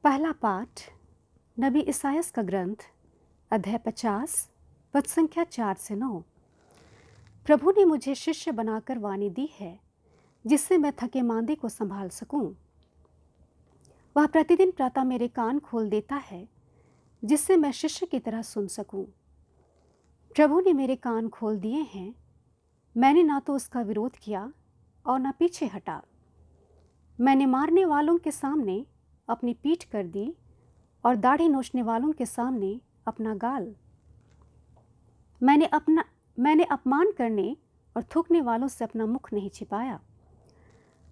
पहला पाठ नबी इसायास का ग्रंथ अध्याय 50 पद संख्या 4 से 9। प्रभु ने मुझे शिष्य बनाकर वाणी दी है जिससे मैं थके मांदे को संभाल सकूं। वह प्रतिदिन प्रातः मेरे कान खोल देता है जिससे मैं शिष्य की तरह सुन सकूं। प्रभु ने मेरे कान खोल दिए हैं, मैंने ना तो उसका विरोध किया और न पीछे हटा। मैंने मारने वालों के सामने अपनी पीठ कर दी और दाढ़ी नोचने वालों के सामने अपना गाल। मैंने अपमान करने और थूकने वालों से अपना मुख नहीं छिपाया।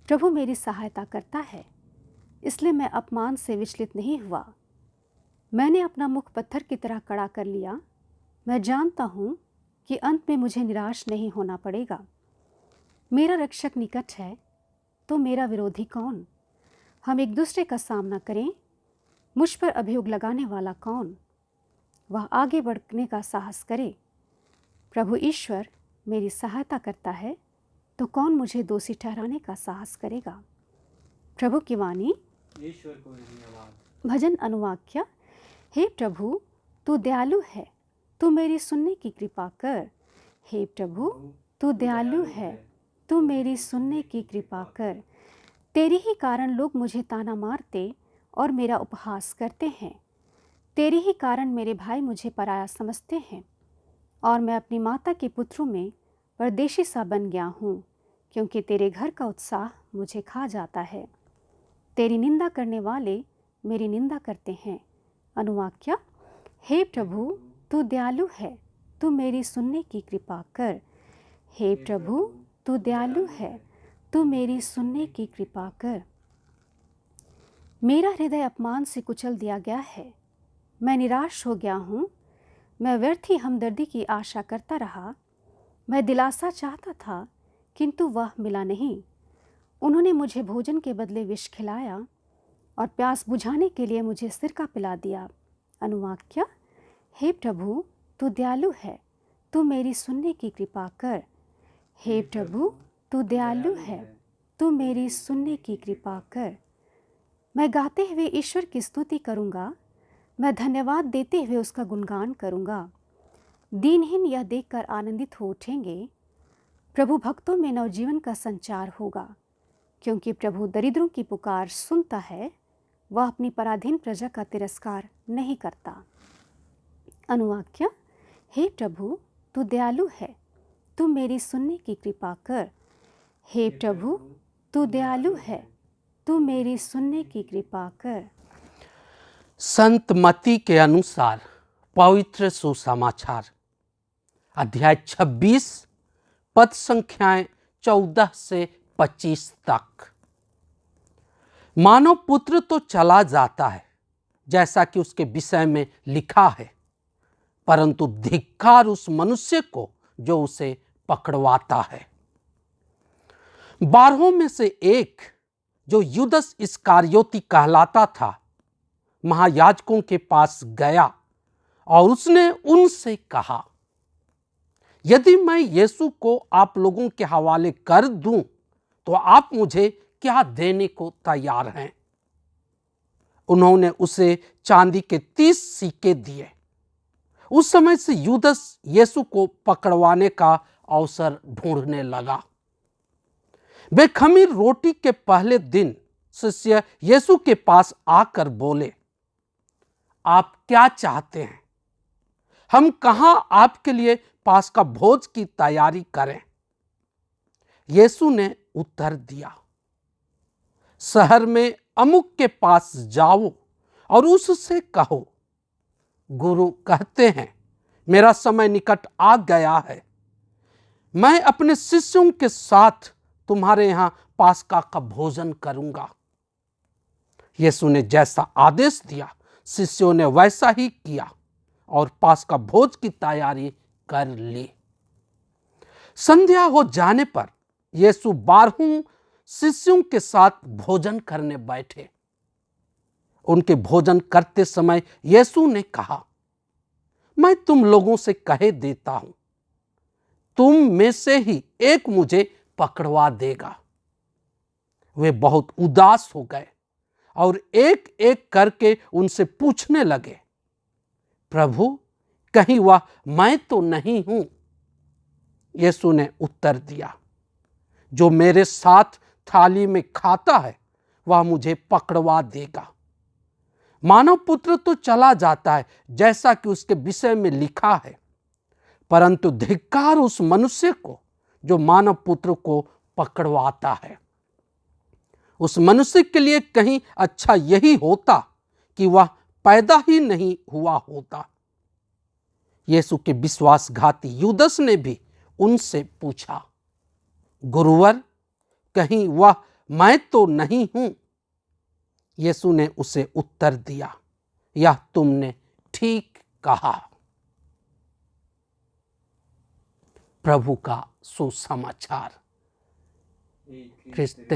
प्रभु मेरी सहायता करता है, इसलिए मैं अपमान से विचलित नहीं हुआ। मैंने अपना मुख पत्थर की तरह कड़ा कर लिया। मैं जानता हूँ कि अंत में मुझे निराश नहीं होना पड़ेगा। मेरा रक्षक निकट है, तो मेरा विरोधी कौन? हम एक दूसरे का सामना करें। मुझ पर अभियोग लगाने वाला कौन? वह आगे बढ़ने का साहस करे। प्रभु ईश्वर मेरी सहायता करता है, तो कौन मुझे दोषी ठहराने का साहस करेगा? प्रभु की वाणी। ईश्वर को धन्यवाद। भजन अनुवाक्य। हे प्रभु, तू दयालु है, तू मेरी सुनने की कृपा कर। हे प्रभु, तू दयालु है, तू मेरी सुनने की कृपा कर। तेरी ही कारण लोग मुझे ताना मारते और मेरा उपहास करते हैं। तेरी ही कारण मेरे भाई मुझे पराया समझते हैं और मैं अपनी माता के पुत्रों में परदेशी सा बन गया हूँ, क्योंकि तेरे घर का उत्साह मुझे खा जाता है। तेरी निंदा करने वाले मेरी निंदा करते हैं। अनुवाक्य। हे प्रभु, तू दयालु है, तू मेरी सुनने की कृपा कर। हे प्रभु, तू दयालु है, तू मेरी सुनने की कृपा कर। मेरा हृदय अपमान से कुचल दिया गया है, मैं निराश हो गया हूँ। मैं व्यर्थ ही हमदर्दी की आशा करता रहा। मैं दिलासा चाहता था, किंतु वह मिला नहीं। उन्होंने मुझे भोजन के बदले विष खिलाया और प्यास बुझाने के लिए मुझे सिरका पिला दिया। अनुवाक्य। हे प्रभु, तू दयालु है, तू मेरी सुनने की कृपा कर। हे प्रभु, तू दयालु है, तू मेरी सुनने की कृपा कर। मैं गाते हुए ईश्वर की स्तुति करूँगा, मैं धन्यवाद देते हुए उसका गुणगान करूँगा। दीनहीन यह देखकर आनंदित हो उठेंगे। प्रभु भक्तों में नवजीवन का संचार होगा, क्योंकि प्रभु दरिद्रों की पुकार सुनता है, वह अपनी पराधीन प्रजा का तिरस्कार नहीं करता। अनुवाक्य। हे प्रभु, तू दयालु है, तू मेरी सुनने की कृपा कर। हे प्रभु, तू दयालु है, तू मेरी सुनने की कृपा कर। संत मत्ती के अनुसार पवित्र सुसमाचार अध्याय 26 पद संख्याएं 14 से 25 तक। मानव पुत्र तो चला जाता है जैसा कि उसके विषय में लिखा है, परंतु धिक्कार उस मनुष्य को जो उसे पकड़वाता है। 12 में से एक, जो युदस इस्कारियोती कहलाता था, महायाजकों के पास गया और उसने उनसे कहा, यदि मैं यीशु को आप लोगों के हवाले कर दूं तो आप मुझे क्या देने को तैयार हैं? उन्होंने उसे चांदी के 30 सिक्के दिए। उस समय से युदस यीशु को पकड़वाने का अवसर ढूंढने लगा। बेखमीर रोटी के पहले दिन शिष्य यीशु के पास आकर बोले, आप क्या चाहते हैं? हम कहां आपके लिए पास्का भोज की तैयारी करें? यीशु ने उत्तर दिया, शहर में अमुक के पास जाओ और उससे कहो, गुरु कहते हैं, मेरा समय निकट आ गया है। मैं अपने शिष्यों के साथ तुम्हारे यहां पास्का का भोजन करूंगा। यीशु ने जैसा आदेश दिया, शिष्यों ने वैसा ही किया और पास्का भोज की तैयारी कर ली। संध्या हो जाने पर यीशु 12 शिष्यों के साथ भोजन करने बैठे। उनके भोजन करते समय यीशु ने कहा, मैं तुम लोगों से कहे देता हूं, तुम में से ही एक मुझे पकड़वा देगा। वे बहुत उदास हो गए और एक एक करके उनसे पूछने लगे, प्रभु कहीं वह मैं तो नहीं हूं? यीशु ने उत्तर दिया, जो मेरे साथ थाली में खाता है वह मुझे पकड़वा देगा। मानव पुत्र तो चला जाता है जैसा कि उसके विषय में लिखा है, परंतु धिक्कार उस मनुष्य को जो मानव पुत्र को पकड़वाता है। उस मनुष्य के लिए कहीं अच्छा यही होता कि वह पैदा ही नहीं हुआ होता। यीशु के विश्वासघाती यूदस ने भी उनसे पूछा, गुरुवर कहीं वह मैं तो नहीं हूं? यीशु ने उसे उत्तर दिया, यह तुमने ठीक कहा। प्रभु का सुसमाचार। ख्रिस्त